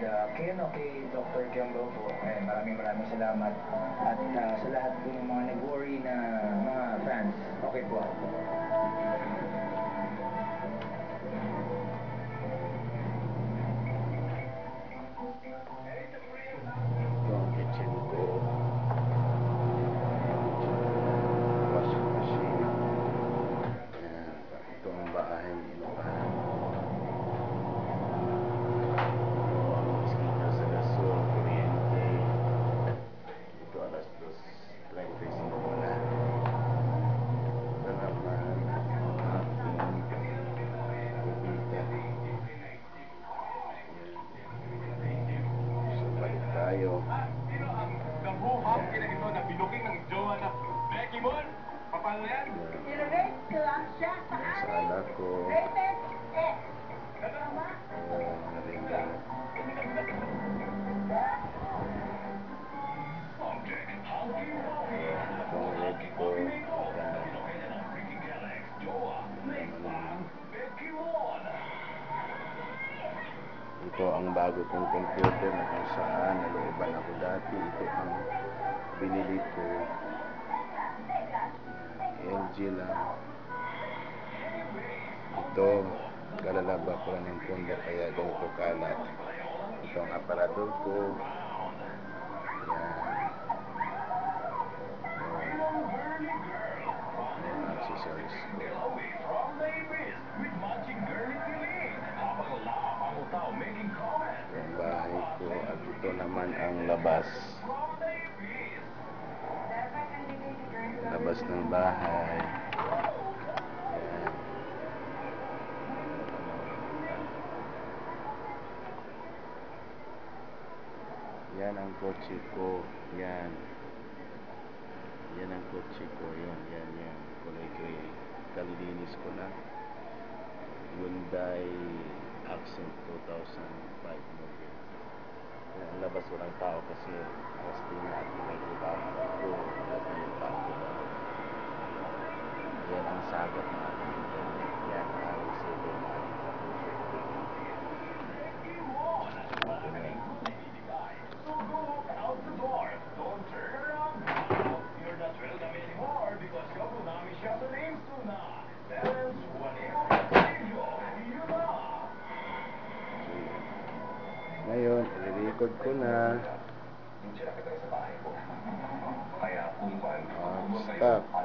kay Dr. Jumbo po, maraming salamat. At sa lahat po ng mga nag-worry na mga fans, okay po ako. Ito ang kitchen ko. Washing machine. Ayan. Ito ang bahay ni Ilocan. Sa gasol, kuryente. Ito alas 2:35 na. Ito naman ang aking kubita. So balik tayo. Nabuhap kina ito na binuking ng jowa na Becky Mon. Papalo yan? I-rate ko lang siya sa Sala ko. rated X. Tama? Narinda. Itong red ko. Ito ang bago kong computer na kung saan nalooban ako dati. Ito ang binili ko. LG lang. Ito, kalalaba ko lang ng pondo kaya ganito kalat. Ito ang aparador ko. Yan ang accessories ko. Ito ang bahay ko at ito naman ang labas. Labas ng bahay. Yan ang kotse ko. Yan. Yan ang kotse ko. Yan. Kulay gray. Kalilinis ko na. Hyundai Accent 2005 model. Yan, ang labas walang tao kasi Rastina at pinagtrabaho ko. Yung tao ko na. Yan ang sagot ng ating internet. Yan ang silver na. Ngayon, i-record ko na. Stop.